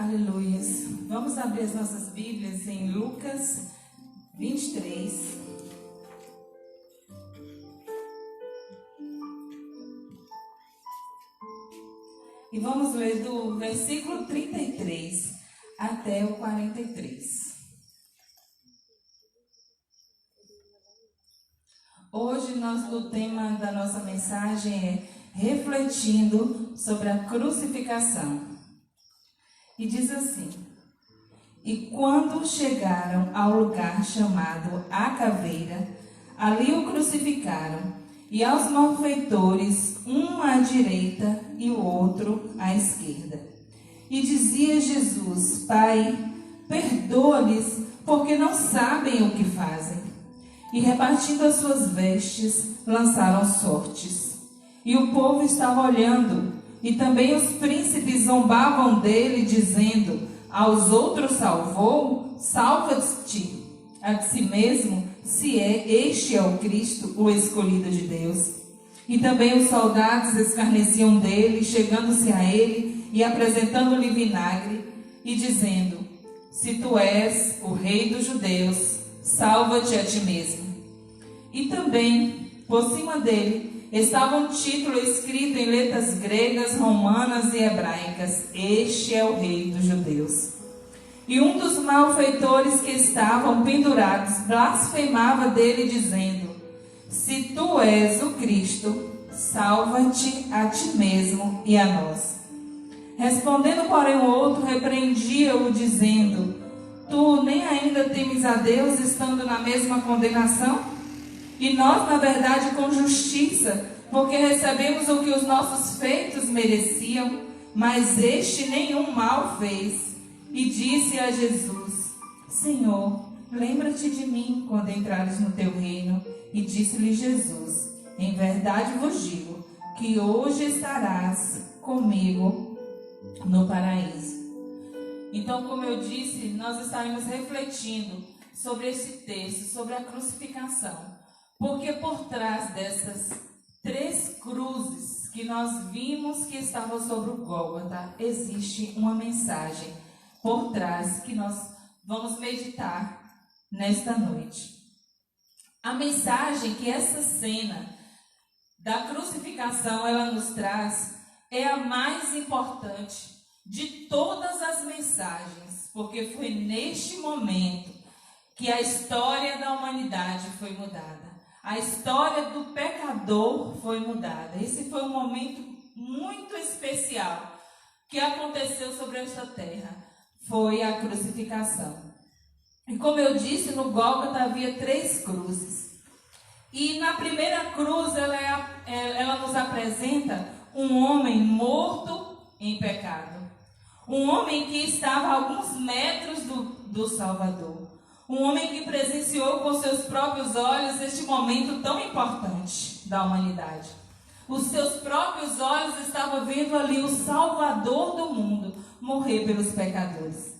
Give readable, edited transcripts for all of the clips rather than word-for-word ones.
Aleluias. Vamos abrir as nossas Bíblias em Lucas 23. E vamos ler do versículo 33 até o 43. Hoje o tema da nossa mensagem é refletindo sobre a crucificação. E diz assim: E quando chegaram ao lugar chamado A Caveira, ali o crucificaram, e aos malfeitores, um à direita e o outro à esquerda. E dizia Jesus: Pai, perdoa-lhes, porque não sabem o que fazem. E repartindo as suas vestes, lançaram sortes. E o povo estava olhando, e também os príncipes zombavam dele, dizendo: Aos outros salvou, salva-te a si mesmo, se este é o Cristo, o escolhido de Deus. E também os soldados escarneciam dele, chegando-se a ele e apresentando-lhe vinagre, e dizendo: Se tu és o rei dos judeus, salva-te a ti mesmo. E também, por cima dele, estava um título escrito em letras gregas, romanas e hebraicas: Este é o rei dos judeus. E um dos malfeitores que estavam pendurados blasfemava dele, dizendo: Se tu és o Cristo, salva-te a ti mesmo e a nós. Respondendo, porém, o outro repreendia-o, dizendo: Tu nem ainda temes a Deus, estando na mesma condenação? E nós, na verdade, com justiça, porque recebemos o que os nossos feitos mereciam, mas este nenhum mal fez. E disse a Jesus: Senhor, lembra-te de mim quando entrares no teu reino. E disse-lhe Jesus: Em verdade vos digo, que hoje estarás comigo no paraíso. Então, como eu disse, nós estaremos refletindo sobre esse texto, sobre a crucificação. Porque por trás dessas 3 cruzes que nós vimos que estavam sobre o Gólgota, existe uma mensagem por trás que nós vamos meditar nesta noite. A mensagem que essa cena da crucificação ela nos traz é a mais importante de todas as mensagens, porque foi neste momento que a história da humanidade foi mudada. A história do pecador foi mudada. Esse foi um momento muito especial que aconteceu sobre esta terra. Foi a crucificação. E como eu disse, no Gólgota havia 3 cruzes. E na primeira cruz ela nos apresenta um homem morto em pecado. Um homem que estava a alguns metros do Salvador. Um homem que presenciou com seus próprios olhos este momento tão importante da humanidade. Os seus próprios olhos estavam vendo ali o Salvador do mundo morrer pelos pecadores.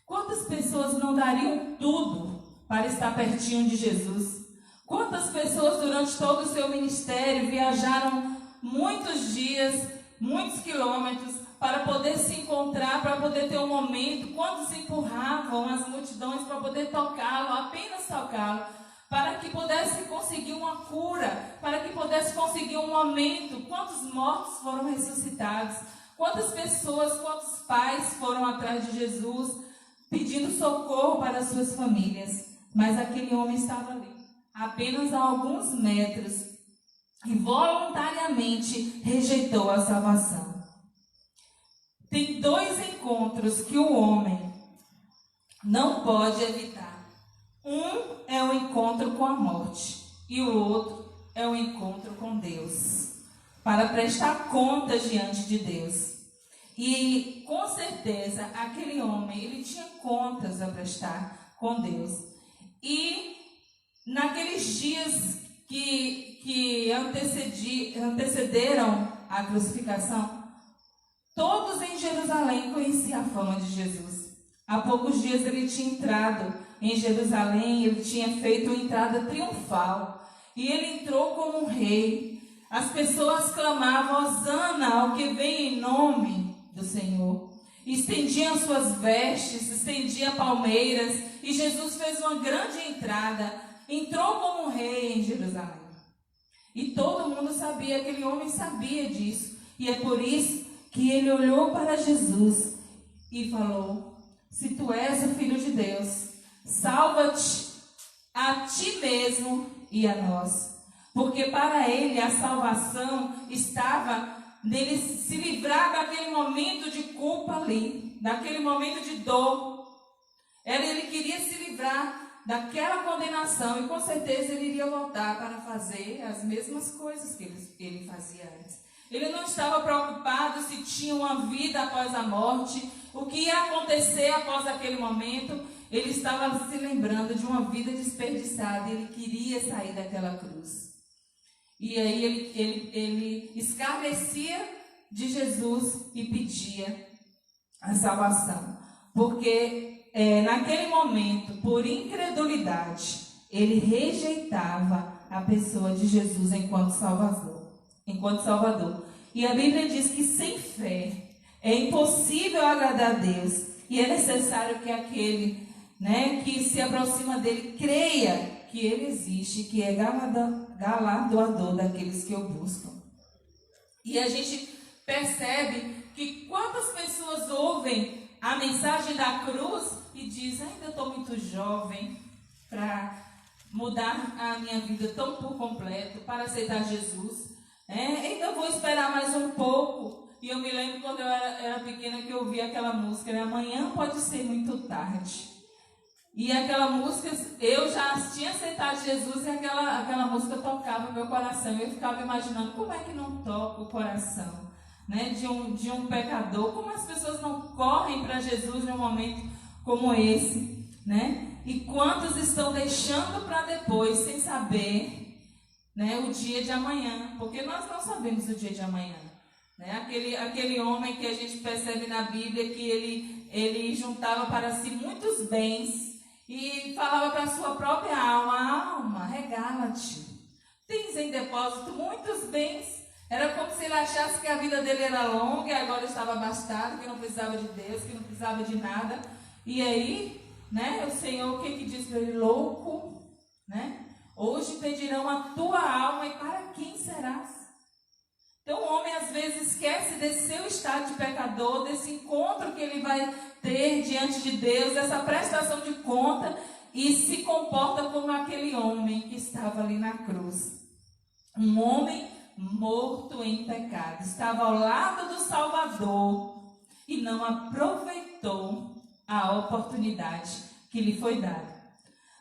Quantas pessoas não dariam tudo para estar pertinho de Jesus? Quantas pessoas durante todo o seu ministério viajaram muitos dias, muitos quilômetros, para poder se encontrar, para poder ter um momento, quando se empurravam as multidões para poder tocá-lo, apenas tocá-lo, para que pudesse conseguir uma cura, para que pudesse conseguir um momento. Quantos mortos foram ressuscitados? Quantas pessoas, quantos pais foram atrás de Jesus, pedindo socorro para suas famílias? Mas aquele homem estava ali, apenas a alguns metros, e voluntariamente rejeitou a salvação. Tem 2 encontros que o homem não pode evitar. Um é o encontro com a morte e o outro é o encontro com Deus, para prestar contas diante de Deus. E com certeza aquele homem, ele tinha contas a prestar com Deus. E naqueles dias que antecederam a crucificação, todos em Jerusalém conheciam a fama de Jesus. Há poucos dias ele tinha entrado em Jerusalém, ele tinha feito uma entrada triunfal. E ele entrou como um rei. As pessoas clamavam: Hosana ao que vem em nome do Senhor. estendiam suas vestes, estendiam palmeiras, e Jesus fez uma grande entrada, entrou como um rei em Jerusalém. E todo mundo sabia, aquele homem sabia disso, e é por isso que ele olhou para Jesus e falou: se tu és o Filho de Deus, salva-te a ti mesmo e a nós. Porque para ele a salvação estava nele se livrar daquele momento de culpa ali, daquele momento de dor. Ele queria se livrar daquela condenação, e com certeza ele iria voltar para fazer as mesmas coisas que ele fazia antes. Ele não estava preocupado se tinha uma vida após a morte, o que ia acontecer após aquele momento. Ele estava se lembrando de uma vida desperdiçada, e ele queria sair daquela cruz. E aí ele escarnecia de Jesus e pedia a salvação. Porque naquele momento, por incredulidade, ele rejeitava a pessoa de Jesus enquanto Salvador. E a Bíblia diz que sem fé é impossível agradar a Deus. E é necessário que aquele, que se aproxima dele creia que ele existe, que é galardoador daqueles que o buscam. E a gente percebe que quantas pessoas ouvem a mensagem da cruz e dizem: ainda estou muito jovem para mudar a minha vida tão por completo, para aceitar Jesus. Ainda vou esperar mais um pouco. E eu me lembro quando eu era pequena que eu ouvia aquela música, amanhã pode ser muito tarde. E aquela música, eu já tinha aceitado Jesus, e aquela música tocava no meu coração. Eu ficava imaginando como é que não toca o coração, de um pecador. Como as pessoas não correm para Jesus num momento como esse, E quantos estão deixando para depois, sem saber, o dia de amanhã. Porque nós não sabemos o dia de amanhã. Aquele homem que a gente percebe na Bíblia que ele juntava para si muitos bens, e falava para a sua própria alma: regala-te, tens em depósito muitos bens. Era como se ele achasse que a vida dele era longa e agora estava abastado, que não precisava de Deus, que não precisava de nada. E aí, o Senhor, o que diz para ele? Louco, hoje pedirão a tua alma, e para quem serás? Então o homem às vezes esquece desse seu estado de pecador, desse encontro que ele vai ter diante de Deus, dessa prestação de conta, e se comporta como aquele homem que estava ali na cruz. Um homem morto em pecado, estava ao lado do Salvador e não aproveitou a oportunidade que lhe foi dada.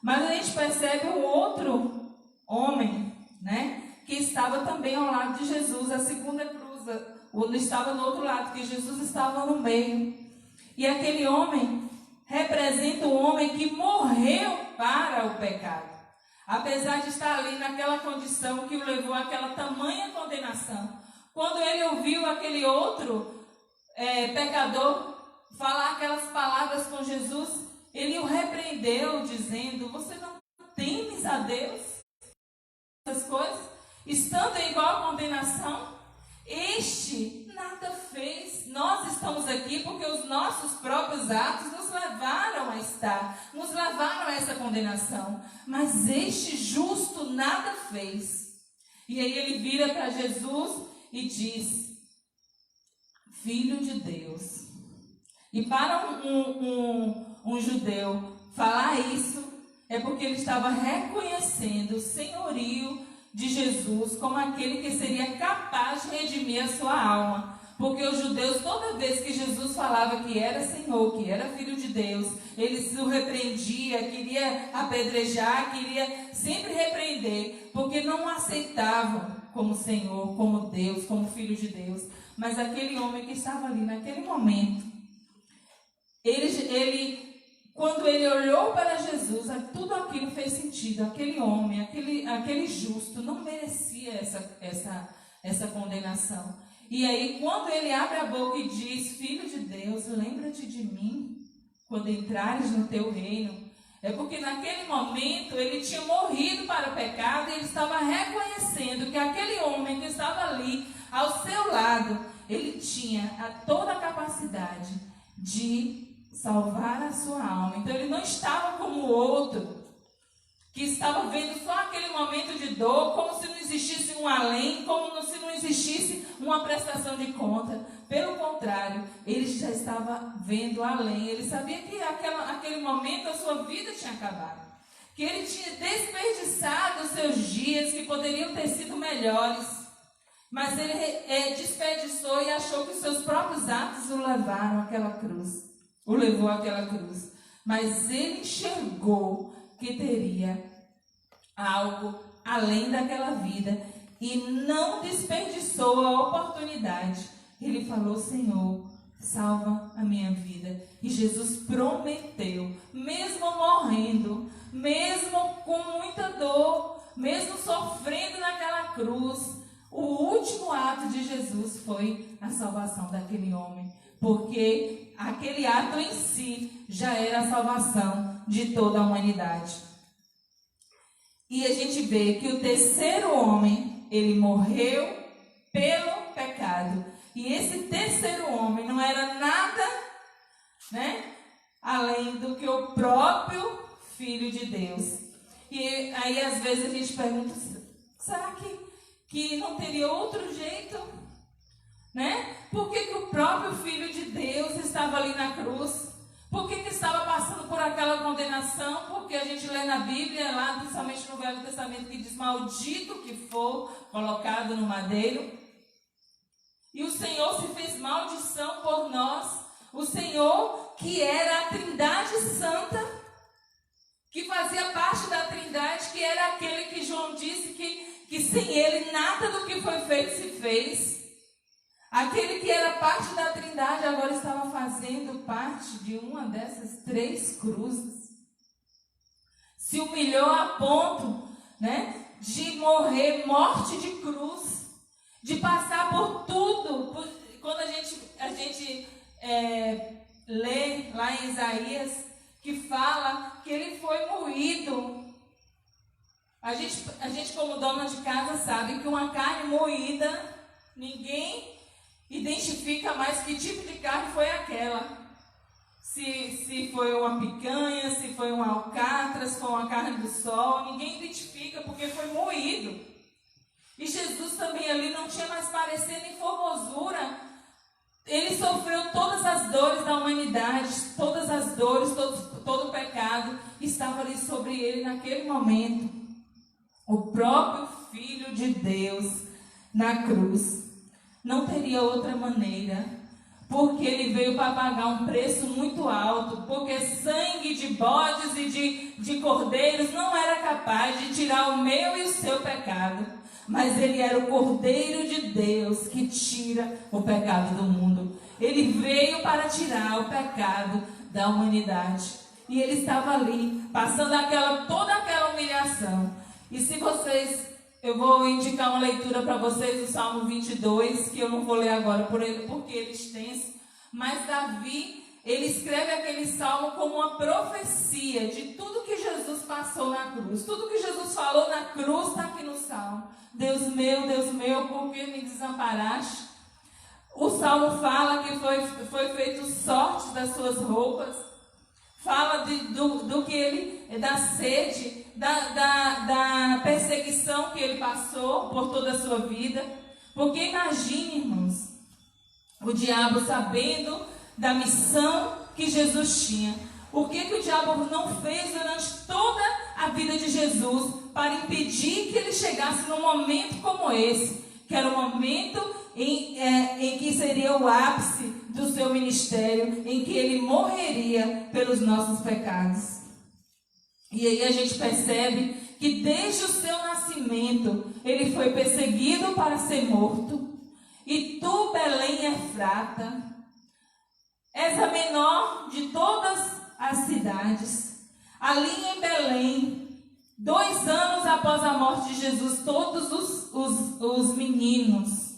Mas a gente percebe um outro homem, que estava também ao lado de Jesus, a segunda cruz, ele estava no outro lado, que Jesus estava no meio. E aquele homem representa um homem que morreu para o pecado. Apesar de estar ali naquela condição que o levou àquela tamanha condenação. Quando ele ouviu aquele outro pecador falar aquelas palavras com Jesus, ele o repreendeu dizendo: você não temes a Deus? Essas coisas, estando em igual condenação, este nada fez. Nós estamos aqui porque os nossos próprios atos nos levaram a essa condenação. Mas este justo nada fez. E aí ele vira para Jesus e diz: Filho de Deus. E para um judeu falar isso, é porque ele estava reconhecendo o senhorio de Jesus como aquele que seria capaz de redimir a sua alma. Porque os judeus, toda vez que Jesus falava que era Senhor, que era Filho de Deus, eles o repreendia, queria apedrejar, queria sempre repreender, porque não aceitavam como Senhor, como Deus, como Filho de Deus. Mas aquele homem que estava ali naquele momento, quando ele olhou para Jesus, tudo aquilo fez sentido. Aquele homem, aquele justo, não merecia essa condenação. E aí, quando ele abre a boca e diz: Filho de Deus, lembra-te de mim quando entrares no teu reino. É porque naquele momento ele tinha morrido para o pecado e ele estava reconhecendo que aquele homem que estava ali ao seu lado, ele tinha toda a capacidade de salvar a sua alma. Então ele não estava como o outro, que estava vendo só aquele momento de dor, como se não existisse um além, como se não existisse uma prestação de conta. Pelo contrário, ele já estava vendo além. Ele sabia que aquele momento a sua vida tinha acabado, que ele tinha desperdiçado os seus dias que poderiam ter sido melhores, mas ele desperdiçou e achou que os seus próprios atos o levou àquela cruz. Mas ele enxergou que teria algo além daquela vida e não desperdiçou a oportunidade. Ele falou: Senhor, salva a minha vida. E Jesus prometeu, mesmo morrendo, mesmo com muita dor, mesmo sofrendo naquela cruz, o último ato de Jesus foi a salvação daquele homem, porque aquele ato em si já era a salvação de toda a humanidade. E a gente vê que o terceiro homem, ele morreu pelo pecado. E esse terceiro homem não era nada, além do que o próprio Filho de Deus. E aí às vezes a gente pergunta: será que não teria outro jeito? Por que o próprio Filho de Deus estava ali na cruz? Por que estava passando por aquela condenação? Porque a gente lê na Bíblia, lá principalmente no Velho Testamento, que diz: maldito que for colocado no madeiro. E o Senhor se fez maldição por nós. O Senhor, que era a Trindade Santa, que fazia parte da Trindade, que era aquele que João disse que sem ele nada do que foi feito se fez. Aquele que era parte da Trindade agora estava fazendo parte de uma dessas 3 cruzes. Se humilhou a ponto, de morrer morte de cruz, de passar por tudo. Quando a gente lê lá em Isaías, que fala que ele foi moído. A gente como dona de casa sabe que uma carne moída, ninguém identifica mais que tipo de carne foi aquela. Se foi uma picanha, se foi um alcatra, se foi uma carne do sol, ninguém identifica porque foi moído. E Jesus também ali não tinha mais parecer nem formosura. Ele sofreu todas as dores da humanidade, todas as dores, todo o pecado estava ali sobre ele naquele momento. O próprio Filho de Deus na cruz. Não teria outra maneira, porque ele veio para pagar um preço muito alto, porque sangue de bodes e de cordeiros não era capaz de tirar o meu e o seu pecado. Mas ele era o Cordeiro de Deus que tira o pecado do mundo. Ele veio para tirar o pecado da humanidade. E ele estava ali, passando toda aquela humilhação. E se eu vou indicar uma leitura para vocês do Salmo 22, que eu não vou ler agora porque ele é extenso. Mas Davi, ele escreve aquele salmo como uma profecia de tudo que Jesus passou na cruz. Tudo que Jesus falou na cruz está aqui no salmo. Deus meu, por que me desamparaste? O salmo fala que foi feito sorte das suas roupas. Fala do que ele, da sede, da perseguição que ele passou por toda a sua vida. Porque imagine, irmãos, o diabo sabendo da missão que Jesus tinha. O que o diabo não fez durante toda a vida de Jesus para impedir que ele chegasse num momento como esse, que era o momento em que seria o ápice do seu ministério, em que ele morreria pelos nossos pecados. E aí a gente percebe que desde o seu nascimento ele foi perseguido para ser morto. E tu, Belém Efrata, és a menor de todas as cidades. Ali em Belém, 2 anos após a morte de Jesus, todos os meninos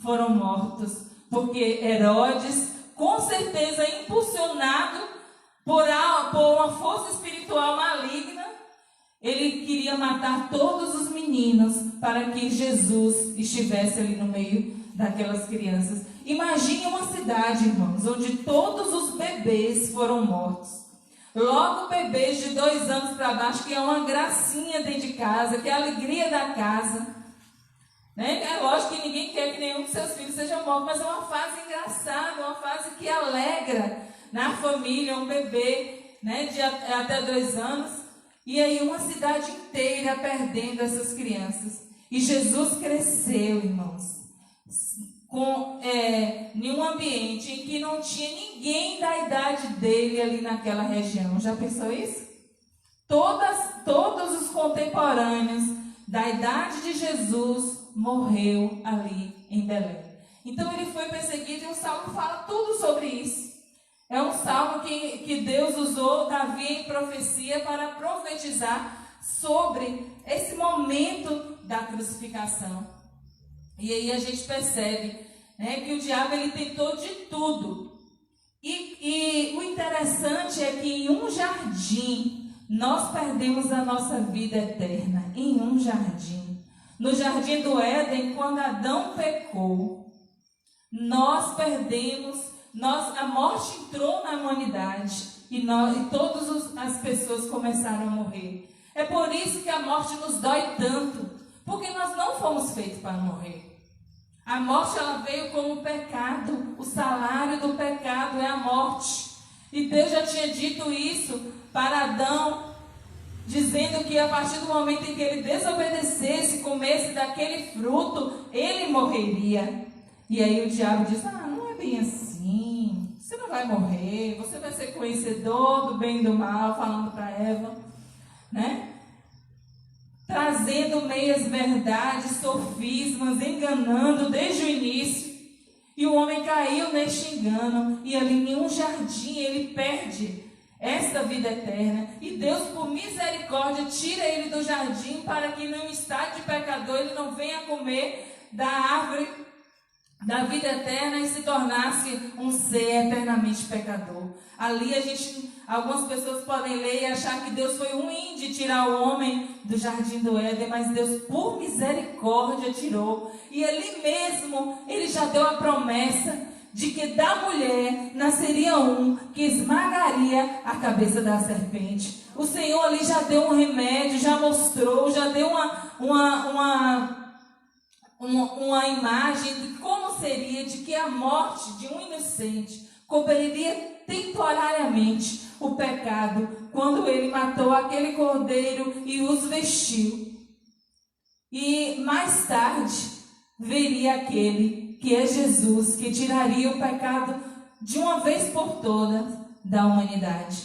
foram mortos, porque Herodes, com certeza impulsionado por uma força espiritual maligna, ele queria matar todos os meninos para que Jesus estivesse ali no meio daquelas crianças. Imagine uma cidade, irmãos, onde todos os bebês foram mortos. Logo bebês de 2 anos para baixo, que é uma gracinha dentro de casa, que é a alegria da casa. Né? É lógico que ninguém quer que nenhum dos seus filhos seja morto, mas é uma fase engraçada, uma fase que alegra na família, um bebê, né, de até 2 anos. E aí uma cidade inteira perdendo essas crianças. E Jesus cresceu, irmãos, em um ambiente em que não tinha ninguém da idade dele ali naquela região. Já pensou isso? Todos os contemporâneos da idade de Jesus morreu ali em Belém. Então ele foi perseguido e o Salmo fala tudo sobre isso. É um salmo que Deus usou Davi em profecia para profetizar sobre esse momento da crucificação. E aí a gente percebe, né, que o diabo ele tentou de tudo. E o interessante é que em um jardim nós perdemos a nossa vida eterna. Em um jardim. No jardim do Éden, quando Adão pecou, nós perdemos, a morte entrou na humanidade e todas as pessoas começaram a morrer. É por isso que a morte nos dói tanto, porque nós não fomos feitos para morrer. A morte ela veio como pecado, o salário do pecado é a morte. E Deus já tinha dito isso para Adão, dizendo que a partir do momento em que ele desobedecesse, comesse daquele fruto, ele morreria. E aí o diabo diz, não é bem assim, você não vai morrer, você vai ser conhecedor do bem e do mal, falando para Eva, né? Trazendo meias verdades, sofismas, enganando desde o início. E o homem caiu neste engano, e ali em um jardim ele perde esta vida eterna. E Deus, por misericórdia, tira ele do jardim para que num estado de pecador ele não venha comer da árvore da vida eterna e se tornasse um ser eternamente pecador. Ali algumas pessoas podem ler e achar que Deus foi ruim de tirar o homem do jardim do Éden, mas Deus por misericórdia tirou. E ali mesmo ele já deu a promessa de que da mulher nasceria um que esmagaria a cabeça da serpente. O Senhor ali já deu um remédio, já mostrou, já deu uma imagem de como seria, de que a morte de um inocente cobriria temporariamente o pecado, quando ele matou aquele cordeiro e os vestiu. E mais tarde veria aquele que é Jesus, que tiraria o pecado de uma vez por todas da humanidade.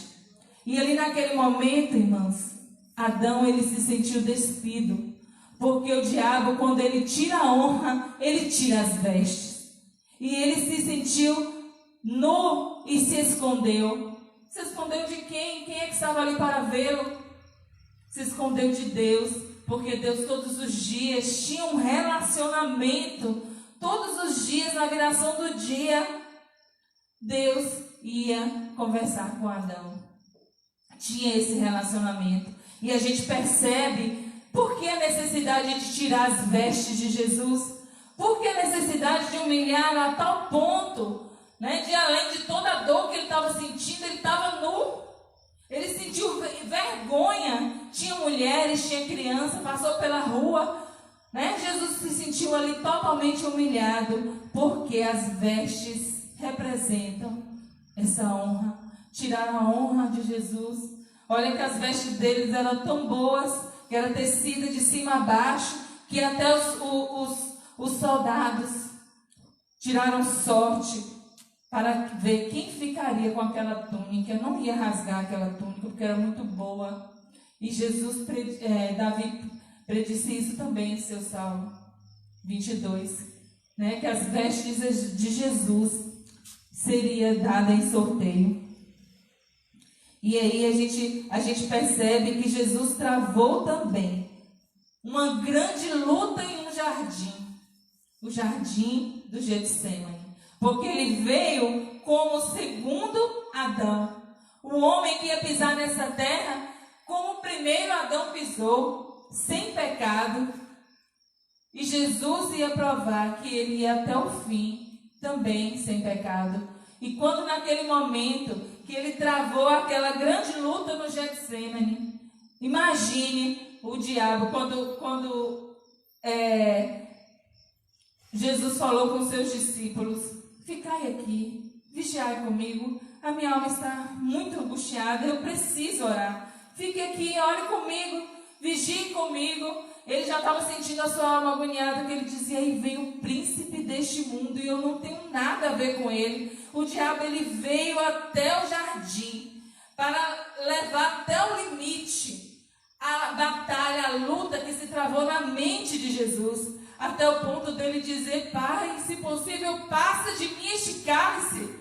E ali naquele momento, irmãos, Adão ele se sentiu despido. Porque o diabo, quando ele tira a honra, ele tira as vestes. E ele se sentiu nu e se escondeu. Se escondeu de quem? Quem é que estava ali para vê-lo? Se escondeu de Deus. Porque Deus todos os dias tinha um relacionamento. Todos os dias, na viração do dia, Deus ia conversar com Adão. Tinha esse relacionamento. E a gente percebe... Por que a necessidade de tirar as vestes de Jesus? Por que a necessidade de humilhar a tal ponto, né, de além de toda a dor que ele estava sentindo, ele estava nu. Ele sentiu vergonha. Tinha mulheres, tinha criança, passou pela rua, né? Jesus se sentiu ali totalmente humilhado, porque as vestes representam essa honra. Tiraram a honra de Jesus. Olha que as vestes deles eram tão boas, que era tecida de cima a baixo, que até os soldados tiraram sorte para ver quem ficaria com aquela túnica. Não ia rasgar aquela túnica, porque era muito boa. E Davi predisse isso também em seu Salmo 22, né? Que as vestes de Jesus seria dada em sorteio. E aí a gente percebe que Jesus travou também uma grande luta em um jardim, o jardim do Getsemane, porque ele veio como o segundo Adão, o homem que ia pisar nessa terra como o primeiro Adão pisou, sem pecado, e Jesus ia provar que ele ia até o fim, também sem pecado. E quando naquele momento que ele travou aquela grande luta no Getsemane, imagine o diabo quando Jesus falou com seus discípulos: ficai aqui, vigiai comigo, a minha alma está muito angustiada, eu preciso orar. Fique aqui, ore comigo, vigie comigo. Ele já estava sentindo a sua alma agoniada, que ele dizia: aí vem o príncipe deste mundo e eu não tenho nada a ver com ele. O diabo, ele veio até o jardim para levar até o limite a batalha, a luta que se travou na mente de Jesus, até o ponto dele dizer: Pai, se possível, passa de mim este cálice.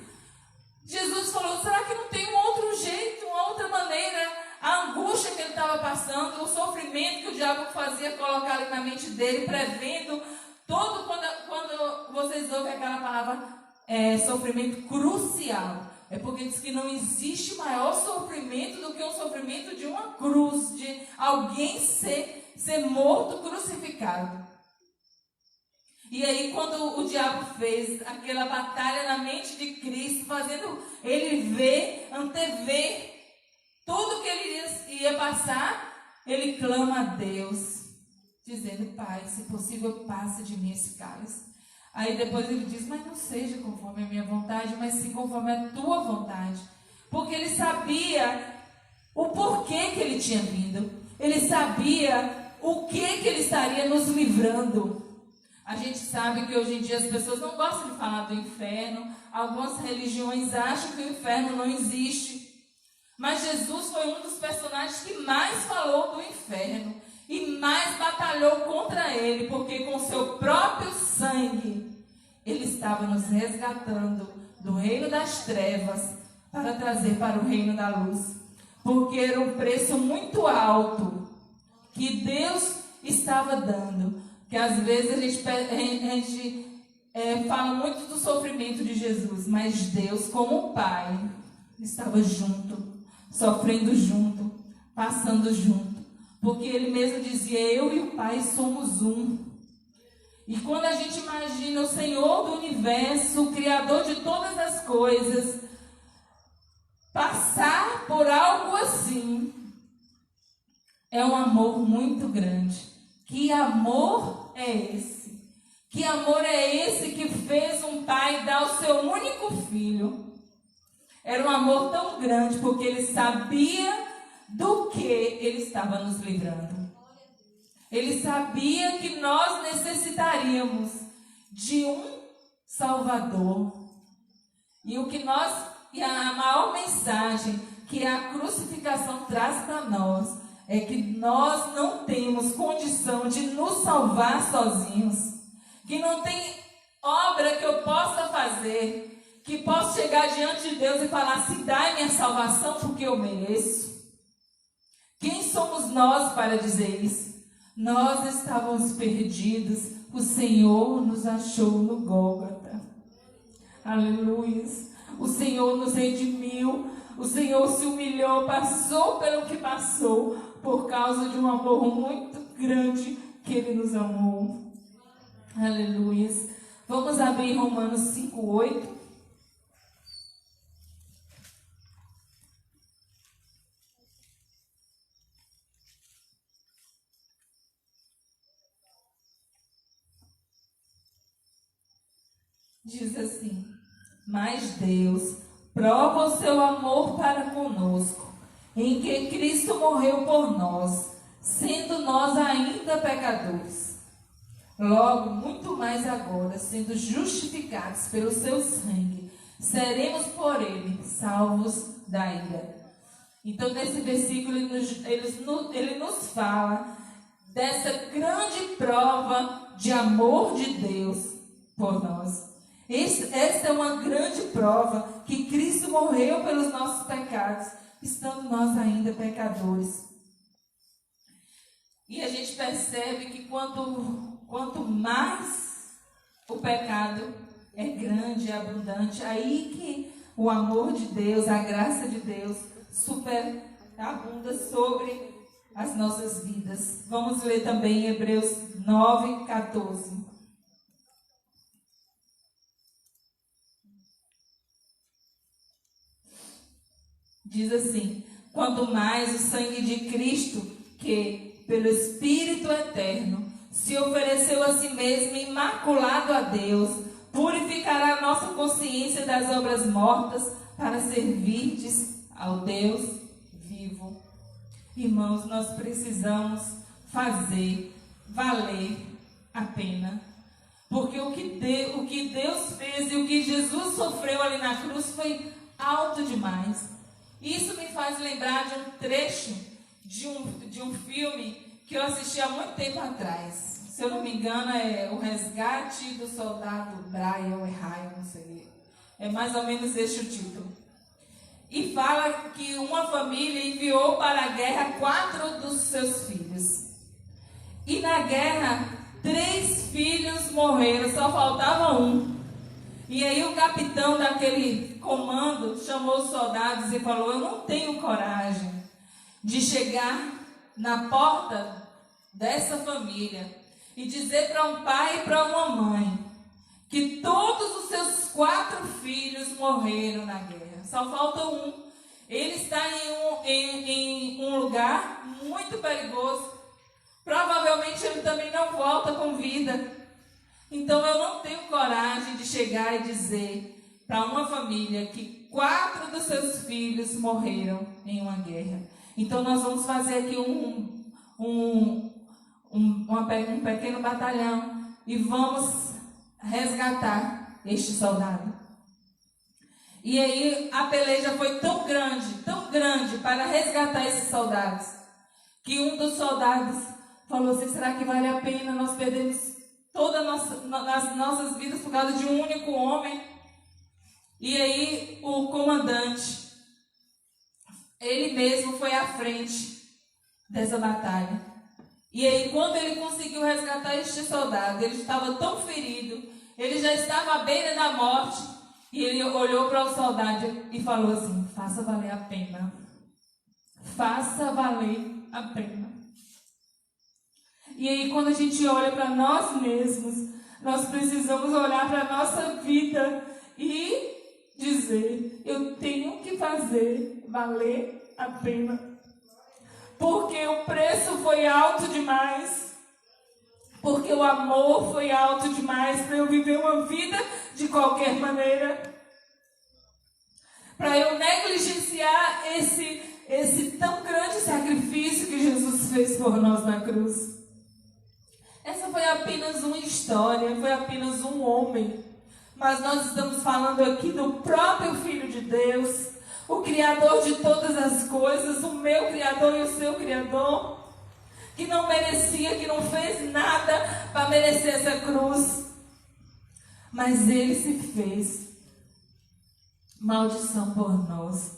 Jesus falou: será que não tem um outro jeito, uma outra maneira? A angústia que ele estava passando, o sofrimento que o diabo fazia colocar ali na mente dele, prevendo todo, quando vocês ouvem aquela palavra sofrimento crucial, é porque diz que não existe maior sofrimento do que o sofrimento de uma cruz, de alguém ser morto, crucificado. E aí, quando o diabo fez aquela batalha na mente de Cristo, fazendo ele antever tudo que ele ia passar, ele clama a Deus, dizendo: Pai, se possível, passe de mim esse cálice. Aí depois ele diz: mas não seja conforme a minha vontade, mas sim conforme a tua vontade. Porque ele sabia o porquê que ele tinha vindo. Ele sabia o que ele estaria nos livrando. A gente sabe que hoje em dia as pessoas não gostam de falar do inferno. Algumas religiões acham que o inferno não existe. Mas Jesus foi um dos personagens que mais falou do inferno e mais batalhou contra ele, porque com seu próprio sangue ele estava nos resgatando do reino das trevas para trazer para o reino da luz. Porque era um preço muito alto que Deus estava dando. Que às vezes a gente fala muito do sofrimento de Jesus, mas Deus, como Pai, estava junto, sofrendo junto, passando junto, porque ele mesmo dizia: eu e o Pai somos um. E quando a gente imagina o Senhor do universo, o Criador de todas as coisas, passar por algo assim, é um amor muito grande. Que amor é esse? Que amor é esse que fez um pai dar o seu único filho? Era um amor tão grande, porque ele sabia do que ele estava nos livrando. Ele sabia que nós necessitaríamos de um Salvador. E a maior mensagem que a crucificação traz para nós é que nós não temos condição de nos salvar sozinhos. Que não tem obra que eu possa fazer, que possa chegar diante de Deus e falar: se dá minha salvação porque eu mereço. Quem somos nós para dizer isso? Nós estávamos perdidos, o Senhor nos achou no Gólgota. Aleluia. O Senhor nos redimiu, o Senhor se humilhou, passou pelo que passou, por causa de um amor muito grande que Ele nos amou. Aleluia. Vamos abrir Romanos 5:8. Diz assim: mas Deus prova o seu amor para conosco, em que Cristo morreu por nós, sendo nós ainda pecadores. Logo, muito mais agora, sendo justificados pelo seu sangue, seremos por ele salvos da ira. Então, nesse versículo, ele nos fala dessa grande prova de amor de Deus por nós. Esta é uma grande prova que Cristo morreu pelos nossos pecados, estando nós ainda pecadores. E a gente percebe que quanto mais o pecado é grande, é abundante, aí que o amor de Deus, a graça de Deus superabunda sobre as nossas vidas. Vamos ler também Hebreus 9:14. Diz assim: quanto mais o sangue de Cristo, que, pelo Espírito Eterno, se ofereceu a si mesmo imaculado a Deus, purificará a nossa consciência das obras mortas para servirdes ao Deus vivo. Irmãos, nós precisamos fazer valer a pena. Porque o que Deus fez e o que Jesus sofreu ali na cruz foi alto demais. Isso me faz lembrar de um trecho de um filme que eu assisti há muito tempo atrás. Se eu não me engano, é O Resgate do Soldado Brian O'Reilly, não sei. É mais ou menos este o título. E fala que uma família enviou para a guerra 4 dos seus filhos. E na guerra, 3 filhos morreram, só faltava um. E aí o capitão daquele comando chamou os soldados e falou: eu não tenho coragem de chegar na porta dessa família e dizer para um pai e para uma mãe que todos os seus 4 filhos morreram na guerra. Só falta um. Ele está em um lugar muito perigoso. Provavelmente ele também não volta com vida. Então eu não tenho coragem de chegar e dizer para uma família que 4 dos seus filhos morreram em uma guerra. Então nós vamos fazer aqui um pequeno batalhão e vamos resgatar este soldado. E aí a peleja foi tão grande para resgatar esses soldados, que um dos soldados falou assim: será que vale a pena nós perdermos todas as nossas vidas por causa de um único homem? E aí o comandante, ele mesmo foi à frente dessa batalha. E aí quando ele conseguiu resgatar este soldado, ele estava tão ferido, ele já estava à beira da morte, e ele olhou para o soldado e falou assim: faça valer a pena. Faça valer a pena. E aí quando a gente olha para nós mesmos, nós precisamos olhar para a nossa vida e dizer: eu tenho que fazer valer a pena. Porque o preço foi alto demais. Porque o amor foi alto demais para eu viver uma vida de qualquer maneira. Para eu negligenciar esse tão grande sacrifício que Jesus fez por nós na cruz. Essa foi apenas uma história, foi apenas um homem. Mas nós estamos falando aqui do próprio Filho de Deus, o Criador de todas as coisas, o meu Criador e o seu Criador, que não merecia, que não fez nada para merecer essa cruz. Mas Ele se fez maldição por nós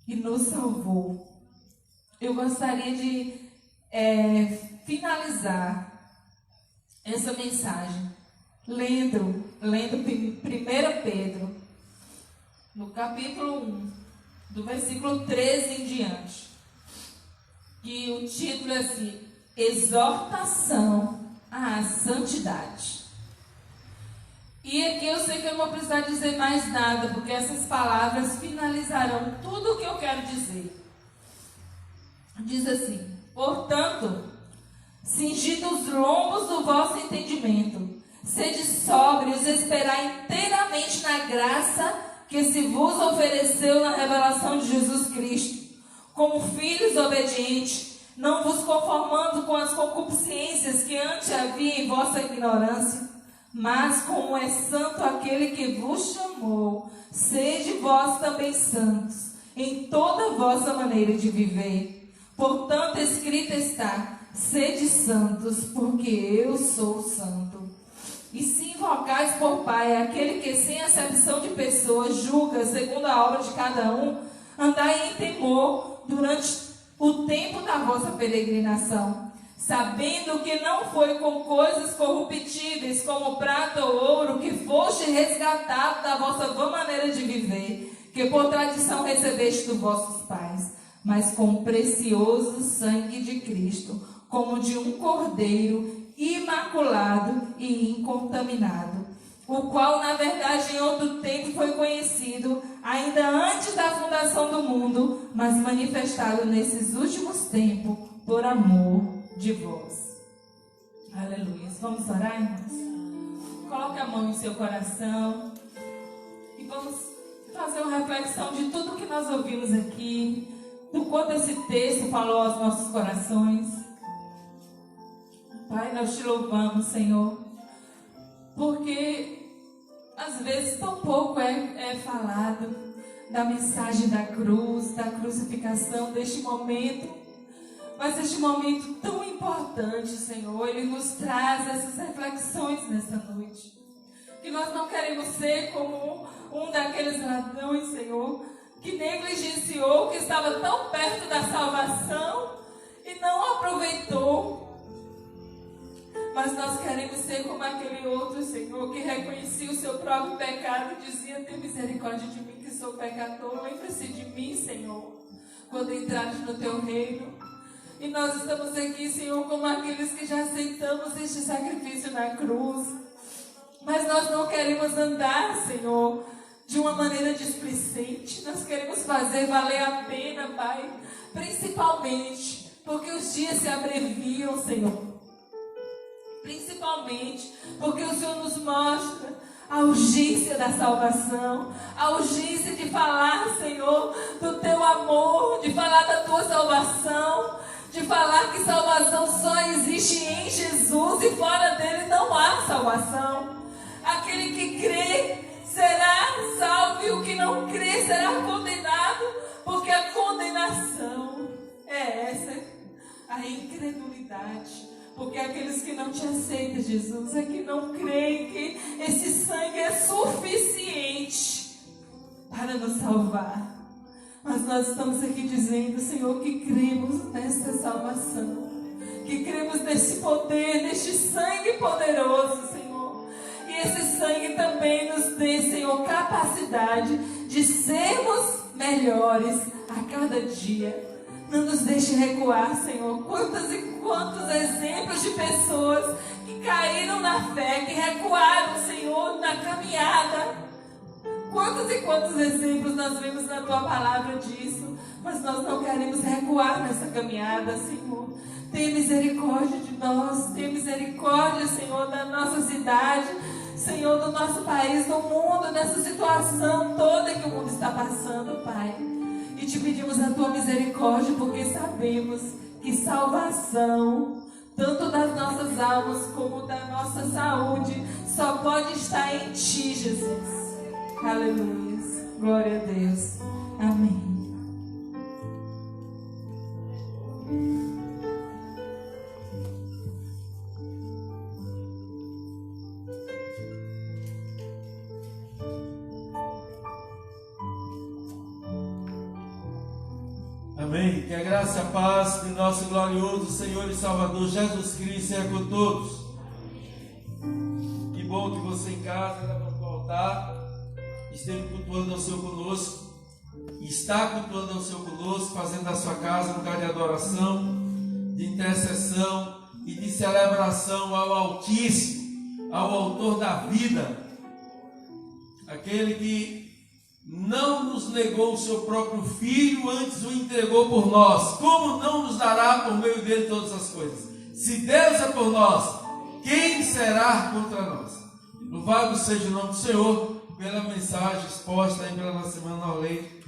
e nos salvou. Eu gostaria de finalizar essa mensagem lendo 1 Pedro, no capítulo 1, do versículo 13 em diante, que o título é assim: exortação à santidade. E aqui eu sei que eu não vou precisar dizer mais nada, porque essas palavras finalizarão tudo o que eu quero dizer. Diz assim: portanto, cingindo os lombos do vosso entendimento, sede sóbrios e esperai inteiramente na graça que se vos ofereceu na revelação de Jesus Cristo, como filhos obedientes, não vos conformando com as concupiscências que antes havia em vossa ignorância, mas como é santo aquele que vos chamou, sede vós também santos em toda a vossa maneira de viver. Portanto, escrito está: sede santos, porque eu sou santo. E se invocais por Pai aquele que sem acepção de pessoas julga segundo a obra de cada um, andai em temor durante o tempo da vossa peregrinação, sabendo que não foi com coisas corruptíveis como prata ou ouro que foste resgatado da vossa vã maneira de viver, que por tradição recebeste dos vossos pais, mas com o precioso sangue de Cristo, como de um cordeiro imaculado e incontaminado, o qual, na verdade, em outro tempo foi conhecido, ainda antes da fundação do mundo, mas manifestado nesses últimos tempos, por amor de vós. Aleluia. Vamos orar, irmãos? Coloque a mão em seu coração e vamos fazer uma reflexão de tudo que nós ouvimos aqui, do quanto esse texto falou aos nossos corações. Pai, nós te louvamos, Senhor, porque às vezes tão pouco é falado da mensagem da cruz, da crucificação, deste momento, mas este momento tão importante, Senhor, Ele nos traz essas reflexões nesta noite. Que nós não queremos ser como um daqueles ladrões, Senhor, que negligenciou, que estava tão perto da salvação e não aproveitou. Mas nós queremos ser como aquele outro, Senhor, que reconhecia o seu próprio pecado e dizia: tem misericórdia de mim que sou pecador, lembre-se de mim, Senhor, quando entrares no teu reino. E nós estamos aqui, Senhor, como aqueles que já aceitamos este sacrifício na cruz. Mas nós não queremos andar, Senhor, de uma maneira displicente. Nós queremos fazer valer a pena, Pai, principalmente porque os dias se abreviam, Senhor. Principalmente porque o Senhor nos mostra a urgência da salvação, a urgência de falar, Senhor, do teu amor, de falar da tua salvação, de falar que salvação só existe em Jesus e fora dele não há salvação. Aquele que crê será salvo e o que não crê será condenado, porque a condenação é essa, a incredulidade. Porque aqueles que não te aceitam, Jesus, é que não creem que esse sangue é suficiente para nos salvar. Mas nós estamos aqui dizendo, Senhor, que cremos nessa salvação, que cremos nesse poder, neste sangue poderoso, Senhor. E esse sangue também nos dê, Senhor, capacidade de sermos melhores a cada dia. Não nos deixe recuar, Senhor. Quantos e quantos exemplos de pessoas que caíram na fé, que recuaram, Senhor, na caminhada. Quantos e quantos exemplos nós vemos na Tua palavra disso. Mas nós não queremos recuar nessa caminhada, Senhor. Tenha misericórdia de nós. Tenha misericórdia, Senhor, da nossa cidade, Senhor, do nosso país, do mundo, dessa situação toda que o mundo está passando, Pai. E te pedimos a tua misericórdia, porque sabemos que salvação, tanto das nossas almas como da nossa saúde, só pode estar em ti, Jesus. Aleluia. Glória a Deus. Amém. Amém. Que a graça e a paz de nosso glorioso Senhor e Salvador Jesus Cristo seja com todos. Que bom que você em casa, levando o altar, esteve cultuando ao Senhor conosco, está cultuando ao Senhor conosco, fazendo da sua casa um lugar de adoração, de intercessão e de celebração ao Altíssimo, ao Autor da vida, aquele que não nos negou o seu próprio Filho, antes o entregou por nós. Como não nos dará por meio dele todas as coisas? Se Deus é por nós, quem será contra nós? Louvado seja o nome do Senhor pela mensagem exposta aí pela nossa irmã Norley,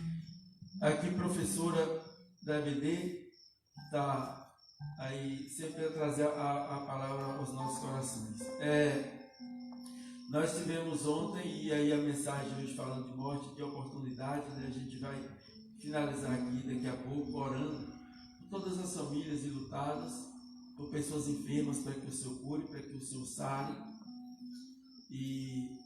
aqui professora da EBD, está aí sempre a trazer a palavra aos nossos corações. Nós tivemos ontem, e aí a mensagem hoje falando de morte, de oportunidade, né? A gente vai finalizar aqui daqui a pouco, orando por todas as famílias enlutadas, por pessoas enfermas, para que o Senhor cure, para que o Senhor sare. E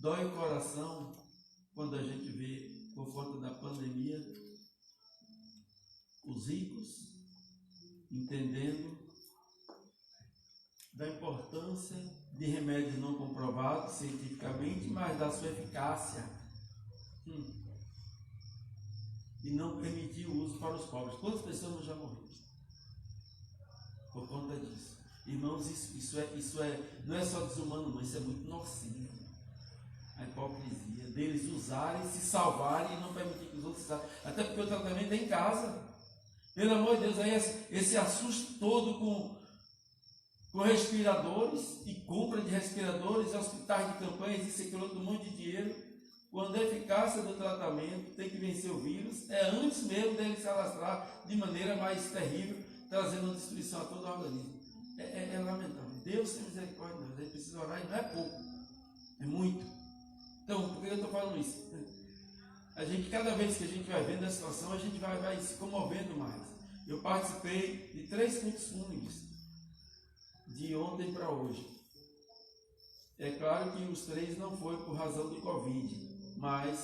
dói o coração quando a gente vê, por conta da pandemia, os ricos entendendo da importância de remédios não comprovados cientificamente, mas da sua eficácia, e não permitir o uso para os pobres. Quantas pessoas já morreram por conta disso? Irmãos, não é só desumano, não, isso é muito nocivo. A hipocrisia deles usarem, se salvarem e não permitir que os outros se salvem. Até porque o tratamento é em casa. Pelo amor de Deus, aí esse assusto todo com respiradores e compra de respiradores, hospitais de campanha, isso aqui, outro monte de dinheiro. Quando a eficácia do tratamento tem que vencer o vírus, é antes mesmo dele se alastrar de maneira mais terrível, trazendo destruição a todo o organismo. É lamentável. Deus tem misericórdia, a gente precisa orar e não é pouco, é muito. Então, por que eu estou falando isso? Cada vez que a gente vai vendo a situação, a gente vai se comovendo mais. Eu participei de 3 cultos fúnebres, de ontem para hoje. É claro que os 3 não foram por razão do Covid, mas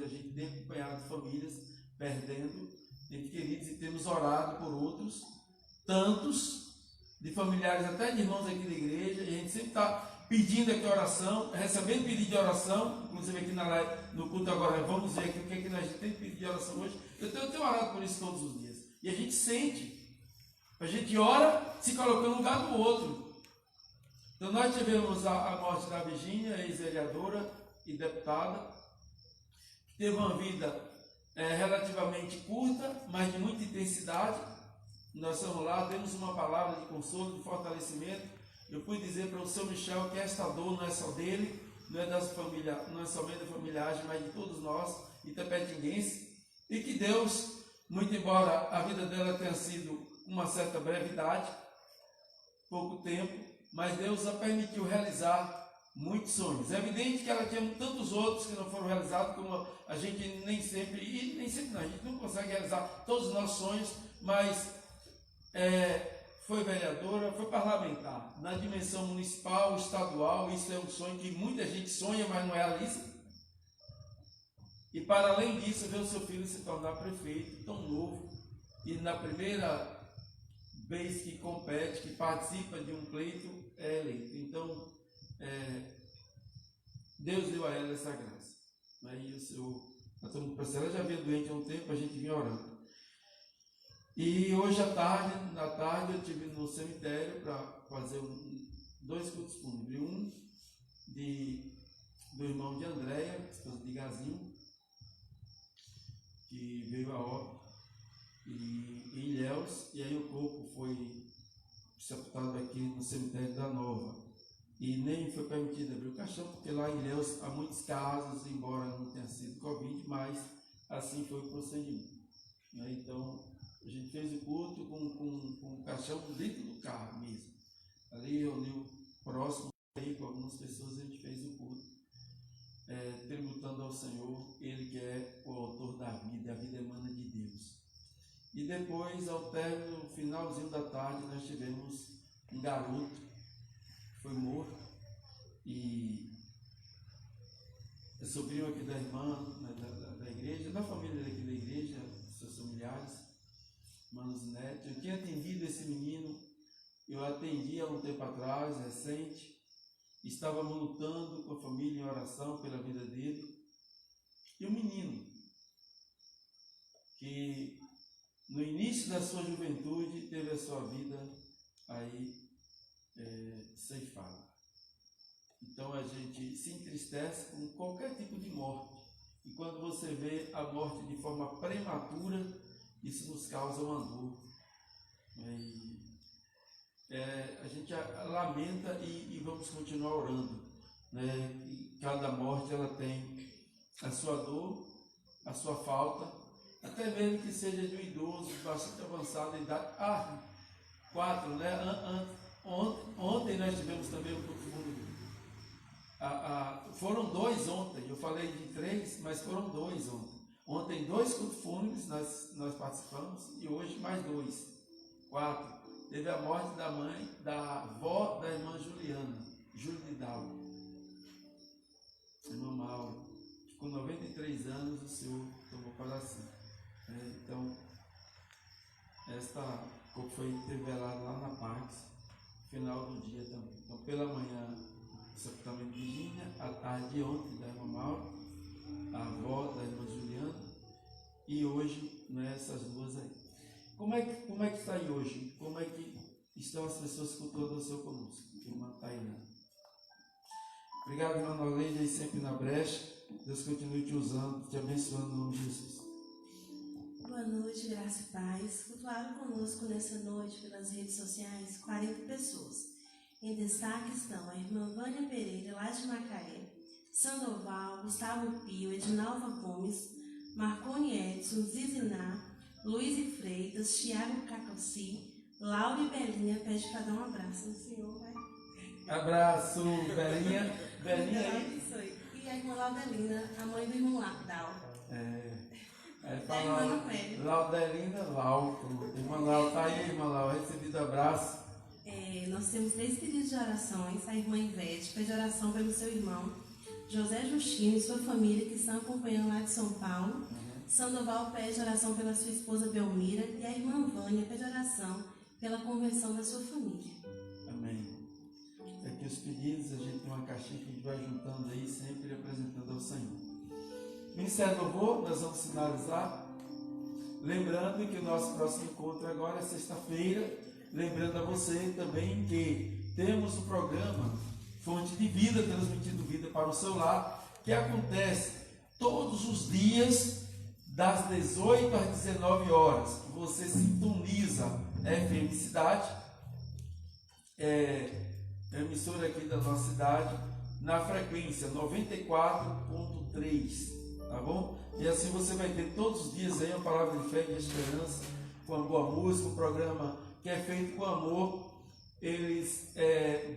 a gente tem acompanhado famílias perdendo entes queridos e temos orado por outros, tantos de familiares, até de irmãos aqui da igreja, e a gente sempre está pedindo aqui oração, recebendo pedido de oração, inclusive aqui na live, no culto agora, vamos ver aqui o que é que nós temos pedido de oração hoje. Eu tenho orado por isso todos os dias, e a gente sente, a gente ora se colocando no lugar do outro. Então nós tivemos a morte da Virgínia, ex-vereadora e deputada, que teve uma vida relativamente curta, mas de muita intensidade. Nós estamos lá, temos uma palavra de consolo, de fortalecimento. Eu pude dizer para o seu Michel que esta dor não é só dele, não é somente da familiagem, mas de todos nós, itapetinguenses, e que Deus, muito embora a vida dela tenha sido uma certa brevidade, pouco tempo, mas Deus a permitiu realizar muitos sonhos. É evidente que ela tinha tantos outros que não foram realizados, como a gente nem sempre não, a gente não consegue realizar todos os nossos sonhos, mas foi vereadora, foi parlamentar, na dimensão municipal, estadual. Isso é um sonho que muita gente sonha, mas não realiza. E para além disso, ver o seu filho se tornar prefeito, tão novo, e na primeira vez que compete, que participa de um pleito, é eleito. Então, Deus deu a ela essa graça. Aí ela já veio doente há um tempo, a gente vinha orando. E hoje à tarde, eu estive no cemitério para fazer 2 cultos fúnebres. Um do irmão de Andréia, esposa de Gazinho, que veio a óbito em Ilhéus, e aí o corpo foi sepultado aqui no cemitério da Nova. E nem foi permitido abrir o caixão, porque lá em Ilhéus há muitos casos, embora não tenha sido Covid, mas assim foi o procedimento. Então, a gente fez o culto com o caixão dentro do carro mesmo. Ali reuniu próximo aí com algumas pessoas, a gente fez o culto, tributando ao Senhor, Ele que é o autor da vida, a vida emana de Deus. E depois, ao término, no finalzinho da tarde, nós tivemos um garoto que foi morto, e é sobrinho aqui da irmã, da igreja, da família daqui da igreja, seus familiares, irmãos netos. Eu tinha atendido esse menino, eu atendi há um tempo atrás, recente, estávamos lutando com a família em oração pela vida dele. E um menino que no início da sua juventude teve a sua vida aí ceifada. Então a gente se entristece com qualquer tipo de morte. E quando você vê a morte de forma prematura, isso nos causa uma dor. A gente lamenta e vamos continuar orando. E cada morte ela tem a sua dor, a sua falta, até mesmo que seja de um idoso bastante avançado de idade. 4, né? Ontem nós tivemos também um culto fúnebre. Foram 2 ontem, eu falei de 3, mas foram 2 ontem. Ontem 2 cultos fúnebres nós participamos, e hoje mais 2, 4. Teve a morte da mãe, da avó da irmã Juliana, Júlia de Dal, irmã Maura, que com 93 anos o Senhor tomou para si. Então, esta corpo teve velado lá na Pax, final do dia também. Então, pela manhã, o sepultamento de Virgínia, à tarde de ontem da irmã Maura, a avó da irmã Juliana, e hoje, essas duas aí. Como é que está aí hoje? Como é que estão as pessoas que todas o Senhor conosco. Irmã Taina. Obrigado, irmã Noleide, aí sempre na brecha. Deus continue te usando, te abençoando no nome de Jesus. Boa noite, graça e paz. Cultuaram conosco nessa noite pelas redes sociais 40 pessoas. Em destaque estão a irmã Vânia Pereira, lá de Macaé, Sandoval, Gustavo Pio, Edinalva Gomes, Marconi Edson, Ziziná, Luiz e Freitas, Thiago Cacossi, Laura e Belinha. Pede para dar um abraço no Senhor, vai. Abraço, Belinha. Belinha aí. Isso aí. E a irmã Laudelina, a mãe do irmão Dal. Aí fala Laudelina Lau. Irmã Lau, tá aí, irmã Lau, recebido abraço. Nós temos 3 pedidos de orações. A irmã Ivete pede oração pelo seu irmão José Justino e sua família que estão acompanhando lá de São Paulo. Sandoval pede oração pela sua esposa Belmira e a irmã Vânia pede oração pela conversão da sua família. Amém. Aqui os pedidos, a gente tem uma caixinha que a gente vai juntando aí, sempre apresentando ao Senhor. Ministério do Louvor, nós vamos finalizar. Lembrando que o nosso próximo encontro agora é sexta-feira. Lembrando a você também que temos o programa Fonte de Vida, transmitindo vida para o seu lar, que acontece todos os dias, das 18 às 19 horas. Você sintoniza a FM Cidade, a emissora aqui da nossa cidade, na frequência 94.3, tá bom? E assim você vai ter todos os dias aí uma palavra de fé e de esperança, com uma boa música, um programa que é feito com amor. Eles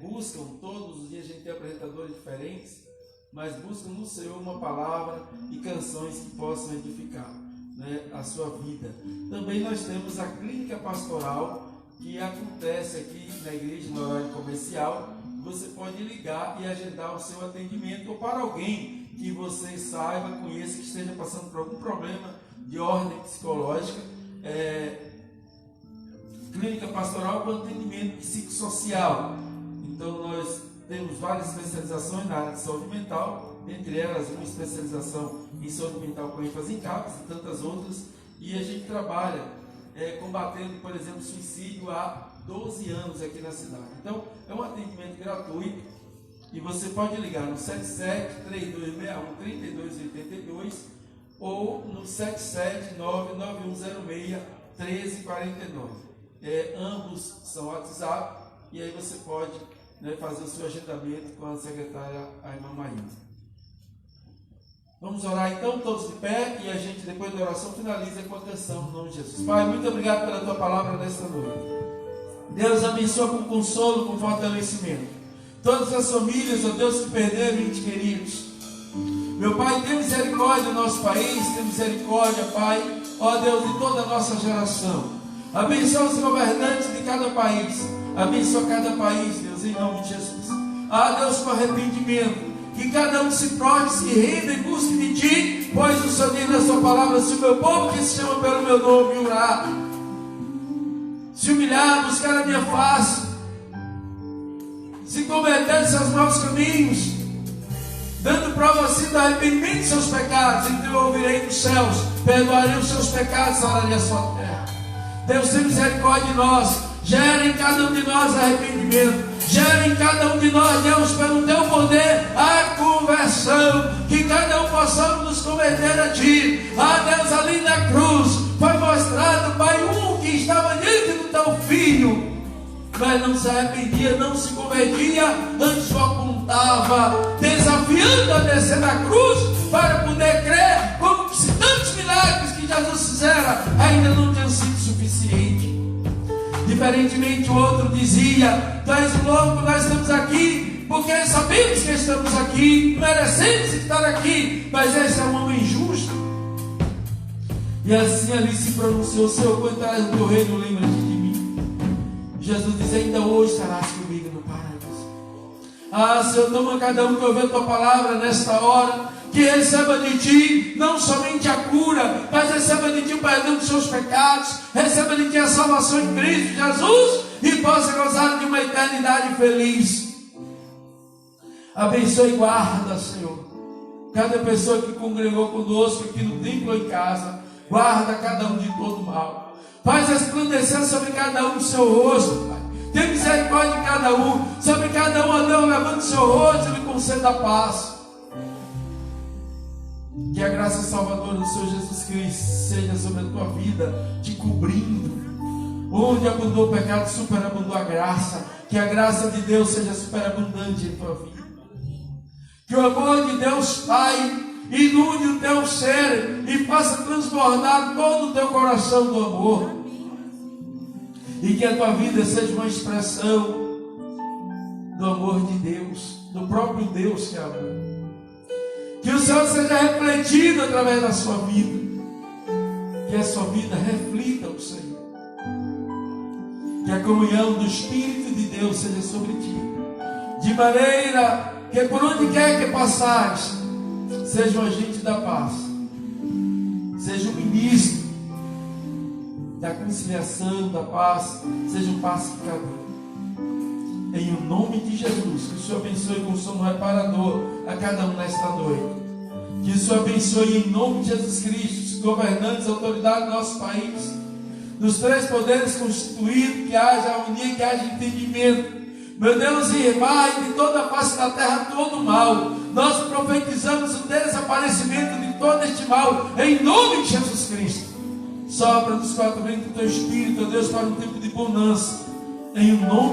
buscam, todos os dias a gente tem apresentadores diferentes, mas buscam no Senhor uma palavra e canções que possam edificar, né, a sua vida. Também nós temos a clínica pastoral, que acontece aqui na igreja no horário comercial. Você pode ligar e agendar o seu atendimento, ou para alguém que você saiba, conheça, que esteja passando por algum problema de ordem psicológica. Clínica pastoral com atendimento psicossocial. Então nós temos várias especializações na área de saúde mental, entre elas uma especialização em saúde mental com ênfase em CAPS e tantas outras, e a gente trabalha combatendo, por exemplo, suicídio há 12 anos aqui na cidade. Então é um atendimento gratuito e você pode ligar no 77-3261-3282 ou no 779-9106-1349. Ambos são WhatsApp, e aí você pode, né, fazer o seu agendamento com a secretária, a irmã Maíra. Vamos orar então, todos de pé, e a gente, depois da oração, finaliza com a canção no nome de Jesus. Pai, muito obrigado pela tua palavra nesta noite. Deus abençoa com consolo, com fortalecimento todas as famílias, ó Deus, que perderam entes queridos. Meu Pai, tem misericórdia do nosso país, tem misericórdia, Pai, ó Deus, de toda a nossa geração. Abençoa os governantes de cada país. Abençoa cada país, Deus, em nome de Jesus. Deus, com arrependimento, que cada um se prote, se renda e busque de Ti, pois o Senhor diz na Sua palavra: se o meu povo que se chama pelo meu nome orar, se humilhar, buscar a minha face, se converter em seus maus caminhos, dando prova assim do arrependimento de seus pecados, então eu ouvirei dos céus, perdoarei os seus pecados, sararei a sua terra. Deus, tem misericórdia de nós, gera em cada um de nós arrependimento, gera em cada um de nós, Deus, pelo Teu poder, a conversão, que cada um possamos nos converter a Ti. Deus, ali na cruz foi mostrado, Pai, um que estava diante do Teu Filho, mas não se arrependia, não se convertia, antes o apontava, desafiando a descer da cruz para poder crer, como se tantos milagres que Jesus fizera ainda não tinham sido suficientes. Diferentemente, o outro dizia: Tu és louco, nós estamos aqui porque sabemos que estamos aqui, merecemos estar aqui, mas esse é um homem justo. E assim ali se pronunciou: Senhor, quando estás no teu reino, lembra-te de mim. Jesus diz: ainda hoje estarás comigo no paraíso. Senhor, toma cada um que ouviu a tua palavra nesta hora, que receba de Ti não somente a cura, mas receba de Ti o perdão dos seus pecados, receba de Ti a salvação em Cristo Jesus, e possa gozar de uma eternidade feliz. Abençoe e guarda, Senhor, cada pessoa que congregou conosco aqui no templo ou em casa. Guarda cada um de todo mal. Faz resplandecer sobre cada um o seu rosto, Pai. Tem misericórdia de cada um. Sobre cada um, ó Deus, levante o seu rosto e lhe conceda a paz. Que a graça salvadora do Senhor Jesus Cristo seja sobre a tua vida, te cobrindo. Onde abundou o pecado, superabundou a graça. Que a graça de Deus seja superabundante em tua vida. Que o amor de Deus Pai inunde o teu ser e faça transbordar todo o teu coração do amor. E que a tua vida seja uma expressão do amor de Deus, do próprio Deus que é amor. Que o Senhor seja refletido através da sua vida. Que a sua vida reflita o Senhor. Que a comunhão do Espírito de Deus seja sobre ti. De maneira que por onde quer que passares, seja um agente da paz. Seja um ministro da conciliação, da paz. Seja um pacificador. Em o nome de Jesus, que o Senhor abençoe com sono reparador a cada um nesta noite. Que o Senhor abençoe em nome de Jesus Cristo os governantes, autoridades do nosso país, dos três poderes constituídos, que haja harmonia, que haja entendimento. Meu Deus, e vai de toda a face da terra todo o mal. Nós profetizamos o desaparecimento de todo este mal, em nome de Jesus Cristo. Sopra dos quatro ventos do teu Espírito, ó Deus, para um tempo de bonança, em o nome